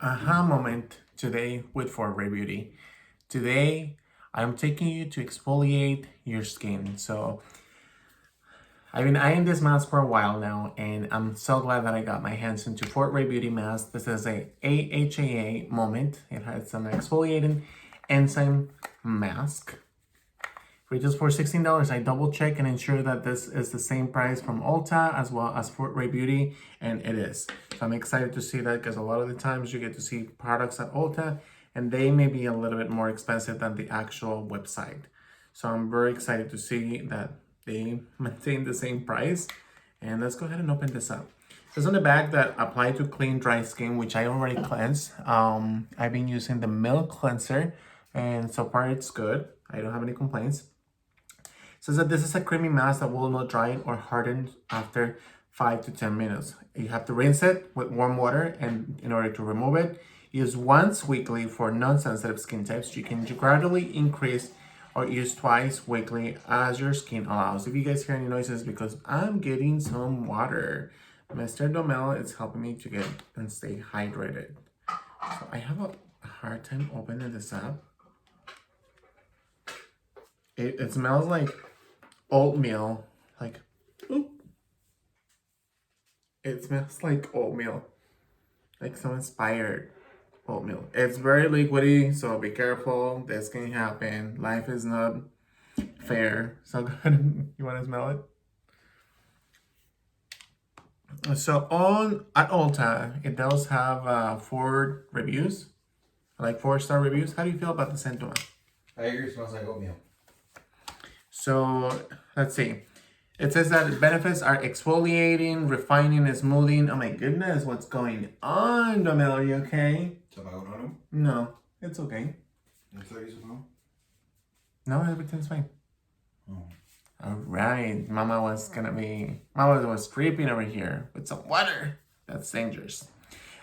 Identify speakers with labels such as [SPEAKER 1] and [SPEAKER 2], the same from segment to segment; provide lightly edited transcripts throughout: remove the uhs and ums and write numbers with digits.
[SPEAKER 1] aha moment today with Forever Beauty. Today, I'm taking you to exfoliate your skin. So, I've been eyeing this mask for a while now, and I'm so glad that I got my hands into Fort Ray Beauty mask. This is a AHA moment. It has an exfoliating enzyme mask. Retails for $16. I double check and ensure that this is the same price from Ulta as well as Fort Ray Beauty, and it is. So I'm excited to see that because a lot of the times you get to see products at Ulta and they may be a little bit more expensive than the actual website. So I'm very excited to see that they maintain the same price. And let's go ahead and open this up. It's on the back that apply to clean dry skin, which I already cleansed. I've been using the milk cleanser and so far it's good. I don't have any complaints. Says that this is a creamy mask that will not dry or harden after 5 to 10 minutes. You have to rinse it with warm water, and in order to remove it, use once weekly for non-sensitive skin types. You can gradually increase or use twice weekly as your skin allows. If you guys hear any noises, because I'm getting some water. Mr. Domel is helping me to get and stay hydrated. So I have a hard time opening this up. It smells like oatmeal, like, oop. It smells like oatmeal, like some inspired oatmeal. It's very liquidy, so be careful. This can happen. Life is not fair. So good. You want to smell it? So at Ulta, it does have 4 reviews, like 4-star reviews. How do you feel about the scent?
[SPEAKER 2] I agree. It smells like oatmeal.
[SPEAKER 1] So let's see. It says that benefits are exfoliating, refining, and smoothing. Oh my goodness, what's going on, Domel? Are you okay? No, it's okay. No, everything's fine.
[SPEAKER 2] Oh.
[SPEAKER 1] All right, Mama was creeping over here with some water. That's dangerous.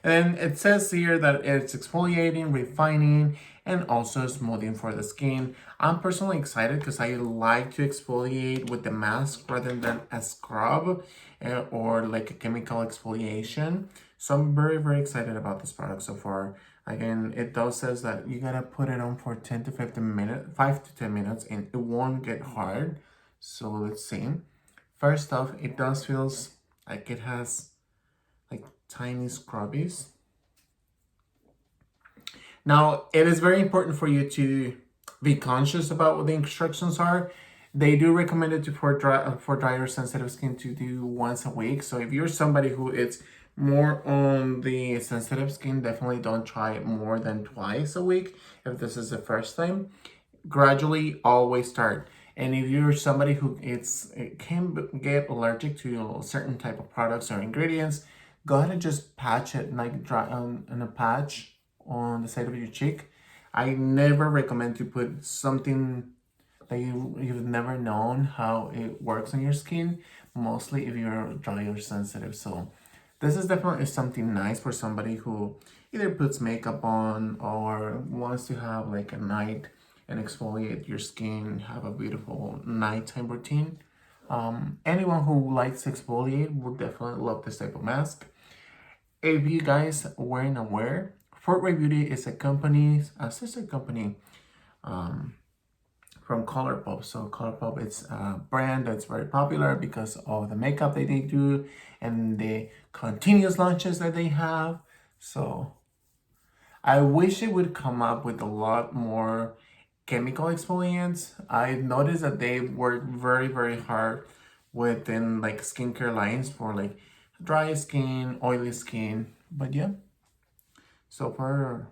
[SPEAKER 1] And it says here that it's exfoliating, refining, and also smoothing for the skin. I'm personally excited because I like to exfoliate with the mask rather than a scrub or like a chemical exfoliation. So I'm very, very excited about this product so far. Again, it does says that you gotta put it on for 10 to 15 minutes, 5 to 10 minutes, and it won't get hard. So let's see. First off, it does feels like it has like tiny scrubbies. Now, it is very important for you to be conscious about what the instructions are. They do recommend it for drier sensitive skin to do once a week. So if you're somebody who is more on the sensitive skin, definitely don't try it more than twice a week if this is the first time. Gradually, always start. And if you're somebody who it can get allergic to certain type of products or ingredients, go ahead and just patch it, like dry on a patch on the side of your cheek. I never recommend to put something that you've never known how it works on your skin, mostly if you're dry or sensitive. So this is definitely something nice for somebody who either puts makeup on or wants to have like a night and exfoliate your skin, have a beautiful nighttime routine. Anyone who likes to exfoliate would definitely love this type of mask. If you guys weren't aware, Fort Ray Beauty is a sister company from ColourPop. So ColourPop is a brand that's very popular because of the makeup that they do and the continuous launches that they have. So I wish it would come up with a lot more chemical exfoliants. I noticed that they work very, very hard within like skincare lines for like dry skin, oily skin. But yeah, so far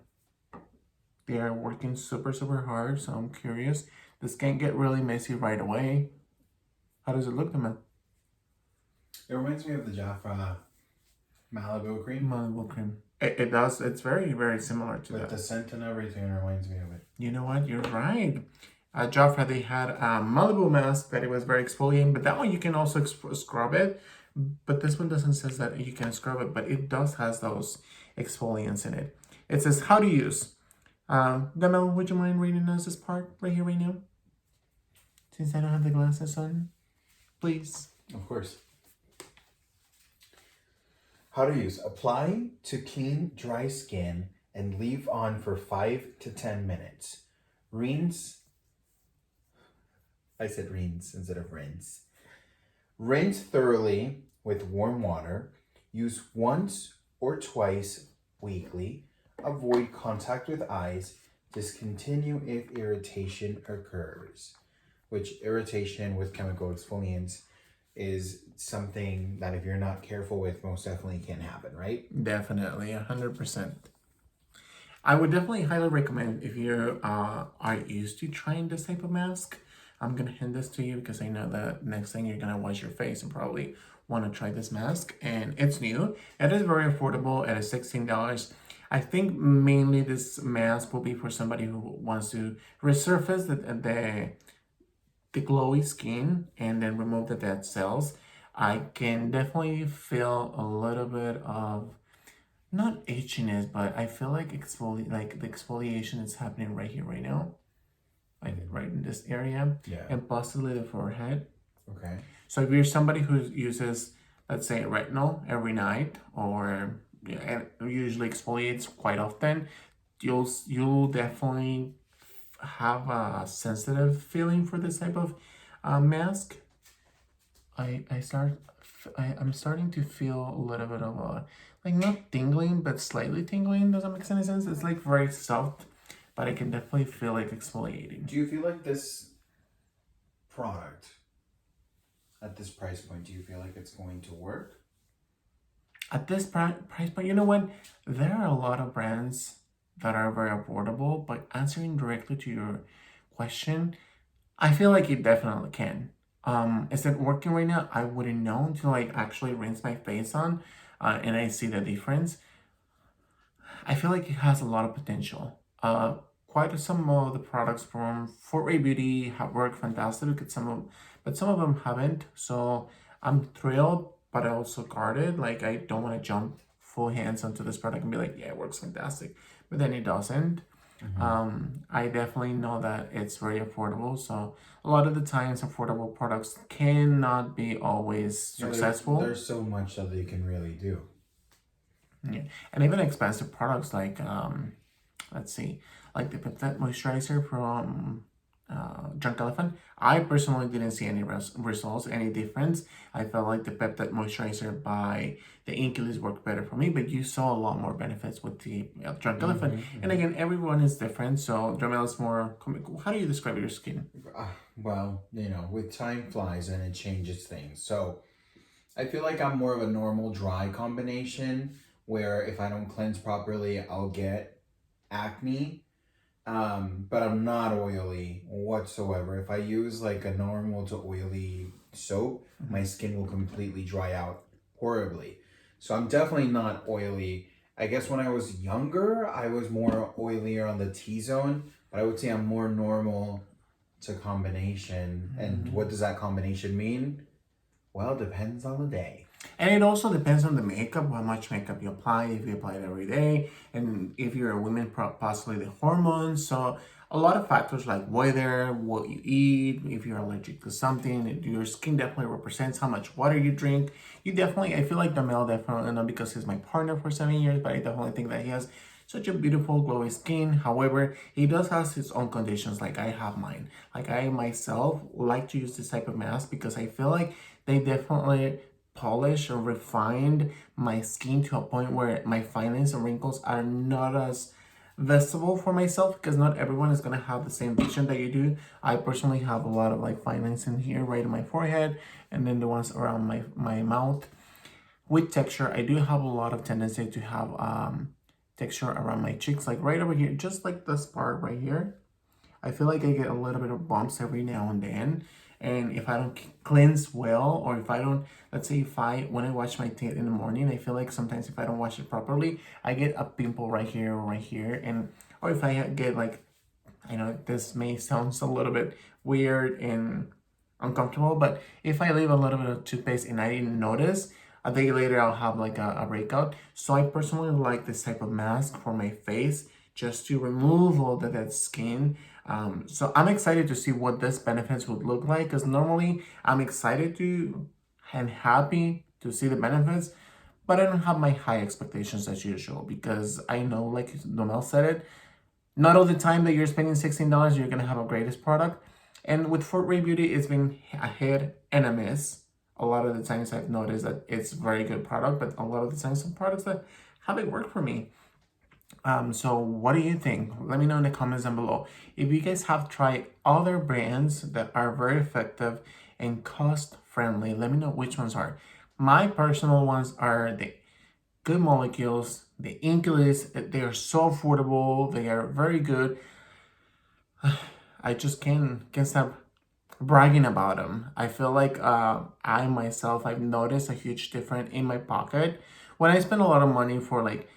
[SPEAKER 1] they are working super, super hard. So I'm curious. This can get really messy right away. How does it look, man?
[SPEAKER 2] It reminds me of the Jafra Malibu cream.
[SPEAKER 1] Malibu cream. It does. It's very, very similar to that.
[SPEAKER 2] With the scent and everything reminds me of it.
[SPEAKER 1] You know what? You're right. At Jafra, they had a Malibu mask that it was very exfoliating, but that one you can also scrub it. But this one doesn't say that you can scrub it, but it does has those exfoliants in it. It says how to use. Demo, would you mind reading us this part right here, right now? Since I don't have the glasses on, please.
[SPEAKER 2] Of course. How to use. Apply to clean dry skin and leave on for 5 to 10 minutes. Rinse. I said rinse instead of rinse. Rinse thoroughly with warm water. Use once or twice weekly. Avoid contact with eyes. Discontinue if irritation occurs. Which irritation with chemical exfoliants is something that if you're not careful with, most definitely can happen, right?
[SPEAKER 1] Definitely, 100%. I would definitely highly recommend if you are used to trying this type of mask. I'm gonna hand this to you because I know that next thing you're gonna wash your face and probably want to try this mask. And it's new. It is very affordable. It is $16. I think mainly this mask will be for somebody who wants to resurface the glowy skin and then remove the dead cells. I can definitely feel a little bit of not itchiness, but I feel like the exfoliation is happening right here, right now, like right in this area,
[SPEAKER 2] Yeah.
[SPEAKER 1] and possibly the forehead.
[SPEAKER 2] Okay.
[SPEAKER 1] So if you're somebody who uses, let's say, retinol every night, or and usually exfoliates quite often, you'll definitely have a sensitive feeling for this type of mask. I'm starting to feel a little bit of a, like, not tingling but slightly tingling. Doesn't make any sense. It's like very soft, but I can definitely feel like exfoliating.
[SPEAKER 2] Do you feel like this product at this price point, do you feel like it's going to work?
[SPEAKER 1] At this price point, you know what? There are a lot of brands that are very affordable, but answering directly to your question, I feel like it definitely can. Is it working right now? I wouldn't know until I actually rinse my face on, and I see the difference. I feel like it has a lot of potential. Quite some of the products from Fort Ray Beauty have worked fantastic, but some of them haven't. So I'm thrilled, but I also guarded. Like, I don't want to jump full hands onto this product and be like, yeah, it works fantastic, but then it doesn't. I definitely know that it's very affordable. So a lot of the times, affordable products cannot be always successful.
[SPEAKER 2] There's so much that they can really do.
[SPEAKER 1] Yeah. And even expensive products like let's see, like the peptide moisturizer from Drunk Elephant. I personally didn't see any results, any difference. I felt like the peptide moisturizer by the Inkilis worked better for me, but you saw a lot more benefits with the Drunk Elephant. And again, everyone is different. So Dremel is more. How do you describe your skin?
[SPEAKER 2] Well, with time flies and it changes things. So I feel like I'm more of a normal dry combination where if I don't cleanse properly, I'll get acne. But I'm not oily whatsoever. If I use like a normal to oily soap, my skin will completely dry out horribly. So I'm definitely not oily. I guess when I was younger, I was more oilier on the T-zone, but I would say I'm more normal to combination. And what does that combination mean? Well, depends on the day.
[SPEAKER 1] And it also depends on the makeup, how much makeup you apply, if you apply it every day, and if you're a woman, possibly the hormones. So a lot of factors like weather, what you eat, if you're allergic to something, your skin definitely represents how much water you drink. I feel like Damel definitely, not because he's my partner for 7 years, but I definitely think that he has such a beautiful glowy skin. However, he does have his own conditions, like I have mine. Like, I myself like to use this type of mask because I feel like they definitely polish or refined my skin to a point where my fine lines and wrinkles are not as visible for myself, because not everyone is going to have the same vision that you do. I personally have a lot of like fine lines in here, right in my forehead, and then the ones around my mouth. With texture, I do have a lot of tendency to have texture around my cheeks, like right over here, just like this part right here. I feel like I get a little bit of bumps every now and then. And if I don't cleanse well, or if I don't, let's say when I wash my teeth in the morning, I feel like sometimes if I don't wash it properly, I get a pimple right here or right here. Or if I get like, I know this may sound a little bit weird and uncomfortable, but if I leave a little bit of toothpaste and I didn't notice, a day later I'll have like a breakout. So I personally like this type of mask for my face, just to remove all the dead skin. So I'm excited to see what this benefits would look like, because normally I'm excited to and happy to see the benefits, but I don't have my high expectations as usual because I know, like Nomel said it, not all the time that you're spending $16, you're gonna have a greatest product. And with Fort Ray Beauty, it's been a hit and a miss. A lot of the times I've noticed that it's a very good product, but a lot of the times some products that haven't worked for me. So what do you think? Let me know in the comments down below. If you guys have tried other brands that are very effective and cost friendly, let me know which ones are. My personal ones are the Good Molecules, the Inculus. They are so affordable. They are very good. I just can't stop bragging about them. I feel like I myself, I've noticed a huge difference in my pocket when I spend a lot of money for like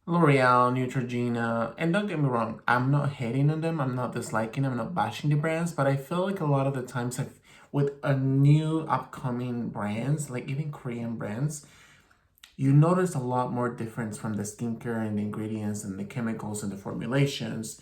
[SPEAKER 1] L'Oreal, Neutrogena, and don't get me wrong, I'm not hating on them, I'm not disliking them, I'm not bashing the brands, but I feel like a lot of the times with a new upcoming brands, like even Korean brands, you notice a lot more difference from the skincare and the ingredients and the chemicals and the formulations.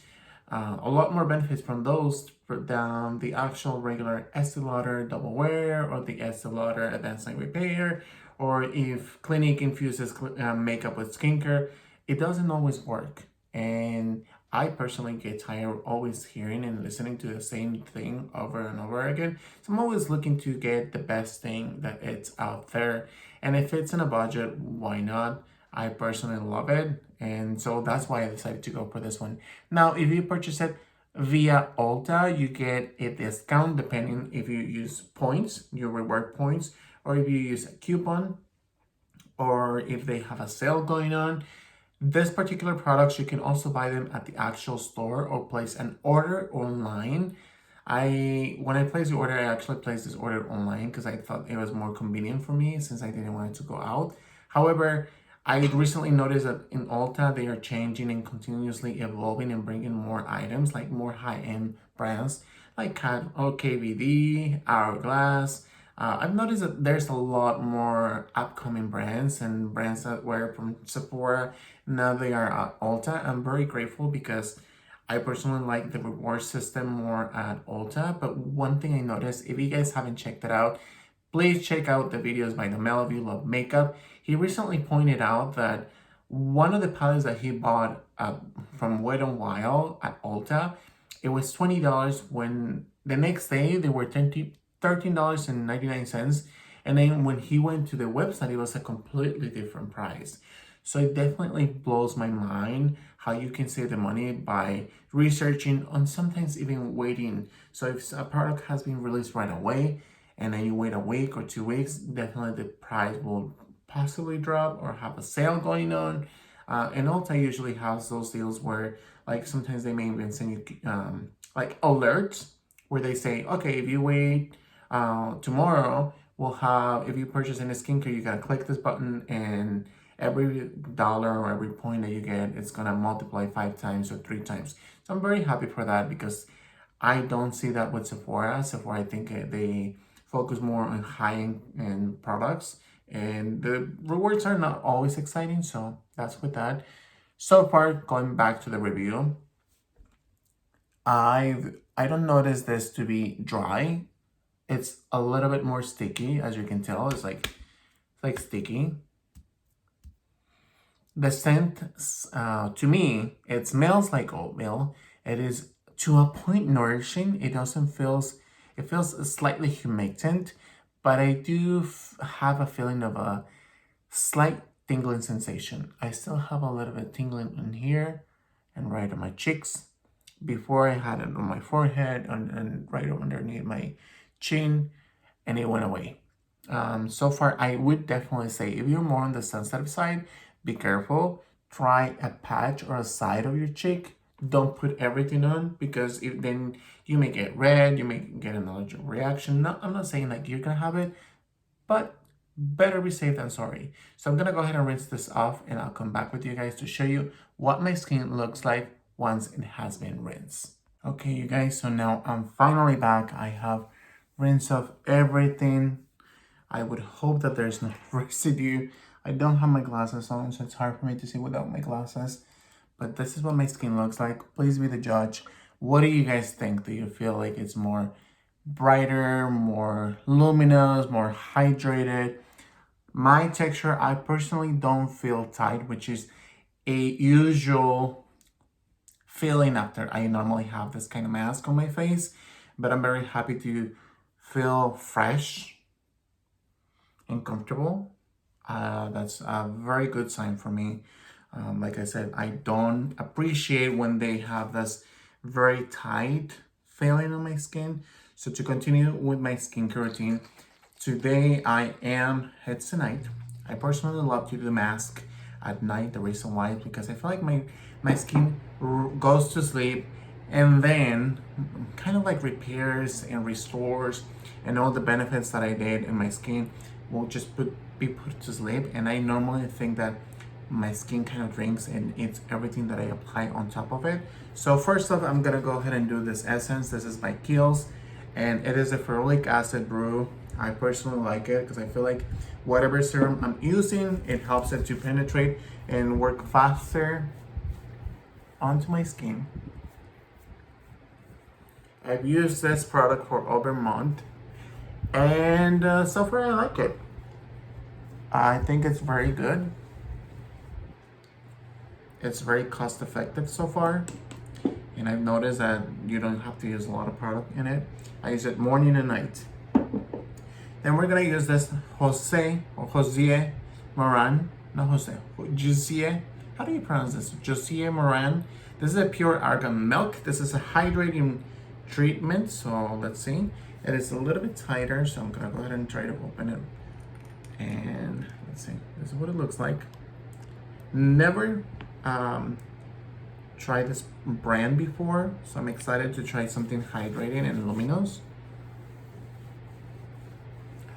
[SPEAKER 1] A lot more benefits from those than the actual regular Estee Lauder Double Wear or the Estee Lauder Advanced Night Repair, or if Clinique infuses makeup with skincare. It doesn't always work. And I personally get tired of always hearing and listening to the same thing over and over again. So I'm always looking to get the best thing that it's out there. And if it's in a budget, why not? I personally love it. And so that's why I decided to go for this one. Now, if you purchase it via Ulta, you get a discount depending if you use points, your reward points, or if you use a coupon, or if they have a sale going on. This particular products, you can also buy them at the actual store or place an order online. When I placed the order, I actually placed this order online because I thought it was more convenient for me since I didn't want it to go out. However, I recently noticed that in Ulta, they are changing and continuously evolving and bringing more items, like more high-end brands like KVD, Hourglass. I've noticed that there's a lot more upcoming brands and brands that were from Sephora. Now they are at Ulta. I'm very grateful because I personally like the reward system more at Ulta. But one thing I noticed, if you guys haven't checked it out, please check out the videos by Nomel if you love makeup. He recently pointed out that one of the palettes that he bought from Wet n Wild at Ulta, it was $20 when the next day they were $13.99. And then when he went to the website, it was a completely different price. So it definitely blows my mind how you can save the money by researching and sometimes even waiting. So if a product has been released right away and then you wait a week or 2 weeks, definitely the price will possibly drop or have a sale going on. And Ulta usually has those deals where like sometimes they may even send you like alerts where they say, okay, if you wait tomorrow, we'll have, if you purchase any skincare, you gotta click this button and every dollar or every point that you get, it's gonna multiply 5 times or 3 times. So I'm very happy for that because I don't see that with Sephora. Sephora, I think they focus more on high-end products and the rewards are not always exciting. So that's with that. So far, going back to the review, I don't notice this to be dry. It's a little bit more sticky, as you can tell. It's like sticky. The scent, to me, it smells like oatmeal. It is to a point nourishing. It doesn't it feels slightly humectant, but I do have a feeling of a slight tingling sensation. I still have a little bit tingling in here and right on my cheeks. Before I had it on my forehead and right underneath my chin, and it went away. So far, I would definitely say if you're more on the sensitive side, be careful. Try a patch or a side of your cheek. Don't put everything on because then you may get red, you may get an allergic reaction. No, I'm not saying like you're gonna have it, but better be safe than sorry. So I'm gonna go ahead and rinse this off and I'll come back with you guys to show you what my skin looks like once it has been rinsed. Okay, you guys, so now I'm finally back. I have rinsed off everything. I would hope that there's no residue. I don't have my glasses on, so it's hard for me to see without my glasses. But this is what my skin looks like. Please be the judge. What do you guys think? Do you feel like it's more brighter, more luminous, more hydrated? My texture, I personally don't feel tight, which is a usual feeling after I normally have this kind of mask on my face, but I'm very happy to feel fresh and comfortable. That's a very good sign for me. Like I said, I don't appreciate when they have this very tight feeling on my skin. So to continue with my skincare routine, today it's tonight. I personally love to do the mask at night. The reason why is because I feel like my skin goes to sleep and then kind of like repairs and restores, and all the benefits that I did in my skin will just be put to sleep. And I normally think that my skin kind of drinks and eats everything that I apply on top of it. So first off, I'm gonna go ahead and do this essence. This is by Kiehl's, and it is a ferulic acid brew. I personally like it because I feel like whatever serum I'm using, it helps it to penetrate and work faster onto my skin. I've used this product for over a month, and so far I like it. I think it's very good. It's very cost effective so far, and I've noticed that you don't have to use a lot of product in it. I use it morning and night. Then we're gonna use this Josie Moran, not Jose, Josie. How do you pronounce this? Josie Moran. This is a pure argan milk. This is a hydrating treatment. So let's see. It is a little bit tighter, so I'm gonna go ahead and try to open it. And let's see. This is what it looks like. Never tried this brand before, so I'm excited to try something hydrating and luminous.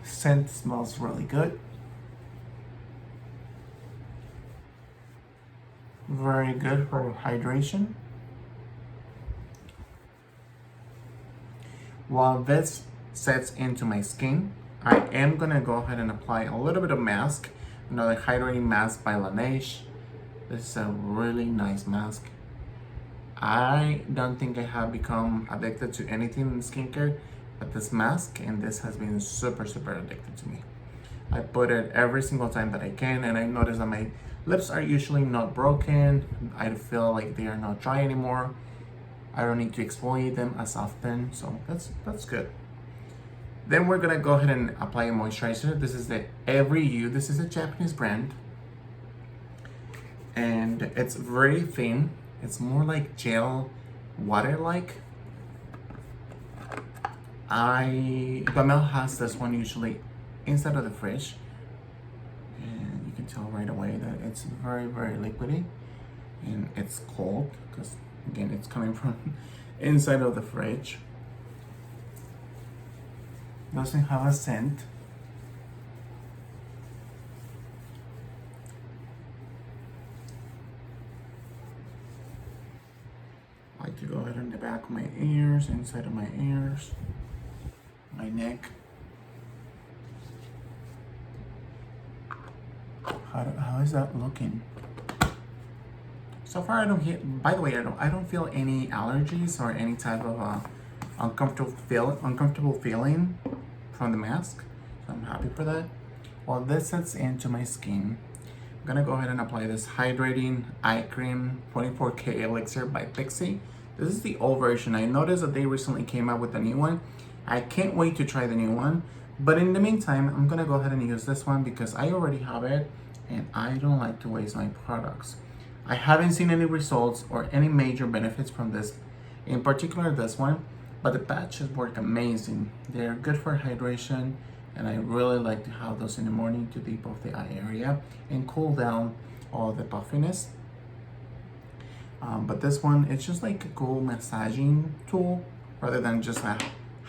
[SPEAKER 1] Scent smells really good. Very good for hydration. While this sets into my skin, I am gonna go ahead and apply a little bit of mask, another hydrating mask by Laneige. This is a really nice mask. I don't think I have become addicted to anything in skincare but this mask, and this has been super addicted to me. I put it every single time that I can, and I notice that my lips are usually not broken. I feel like they are not dry anymore. I don't need to exfoliate them as often, so that's good. Then we're gonna go ahead and apply a moisturizer. This is the Every You. This is a Japanese brand, and it's very thin. It's more like gel, water-like. Bamel has this one usually inside of the fridge, and you can tell right away that it's very liquidy, and it's cold because again it's coming from inside of the fridge. Doesn't have a scent. I like to go ahead on the back of my ears, inside of my ears, my neck. How is that looking? So far, I don't hear. By the way, I don't feel any allergies or any type of uncomfortable feeling from the mask. So I'm happy for that. While this sets into my skin, I'm gonna go ahead and apply this hydrating eye cream 24K elixir by Pixie. This is the old version. I noticed that they recently came out with a new one. I can't wait to try the new one. But in the meantime, I'm gonna go ahead and use this one because I already have it and I don't like to waste my products. I haven't seen any results or any major benefits from this, in particular this one, but the patches work amazing. They're good for hydration, and I really like to have those in the morning to deep off the eye area and cool down all the puffiness. But this one, it's just like a cool massaging tool rather than just a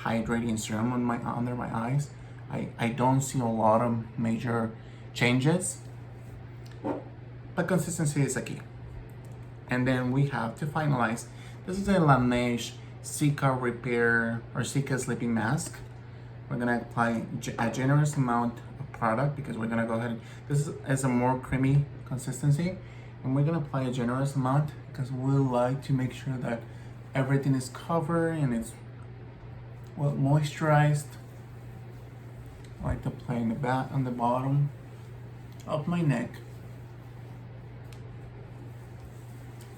[SPEAKER 1] hydrating serum on under my eyes. I don't see a lot of major changes, but consistency is a key. And then we have to finalize. This is a Laneige Cica Repair or Cica Sleeping Mask. We're gonna apply a generous amount of product because we're gonna go ahead. This is a more creamy consistency, and we're gonna apply a generous amount because we like to make sure that everything is covered and it's well moisturized. I like to apply in the back on the bottom of my neck.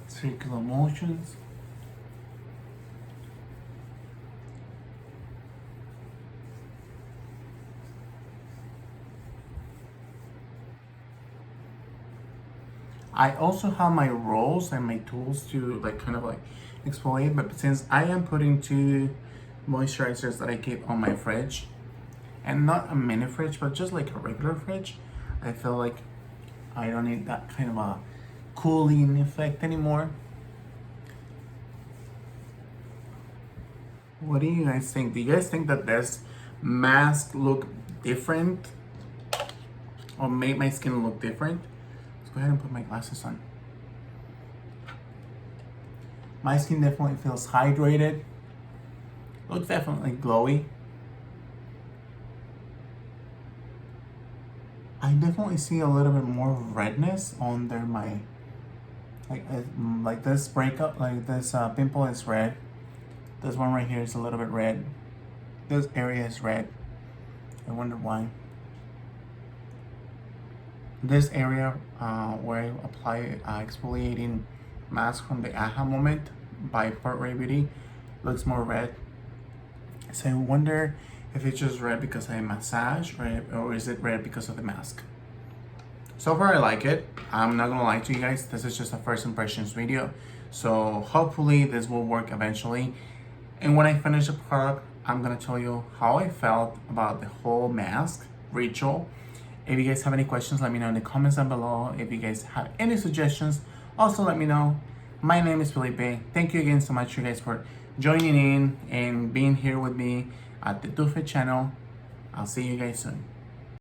[SPEAKER 1] Circular motions. I also have my rolls and my tools to like kind of like exfoliate, but since I am putting 2 moisturizers that I keep on my fridge, and not a mini fridge, but just like a regular fridge, I feel like I don't need that kind of a cooling effect anymore. What do you guys think? Do you guys think that this mask look different or made my skin look different? Let's go ahead and put my glasses on. My skin definitely feels hydrated. Looks definitely glowy. I definitely see a little bit more redness under my, like this breakup, like this pimple is red. This one right here is a little bit red. This area is red. I wonder why. This area where I apply exfoliating mask from the Aha Moment by Port Ray Beauty looks more red. So I wonder if it's just red because I massage, or is it red because of the mask? So far I like it. I'm not gonna lie to you guys, this is just a first impressions video. So hopefully this will work eventually. And when I finish the product, I'm gonna tell you how I felt about the whole mask ritual. If you guys have any questions, let me know in the comments down below. If you guys have any suggestions, also let me know. My name is Felipe. Thank you again so much, you guys, for joining in and being here with me at the Do Fit channel. I'll see you guys soon.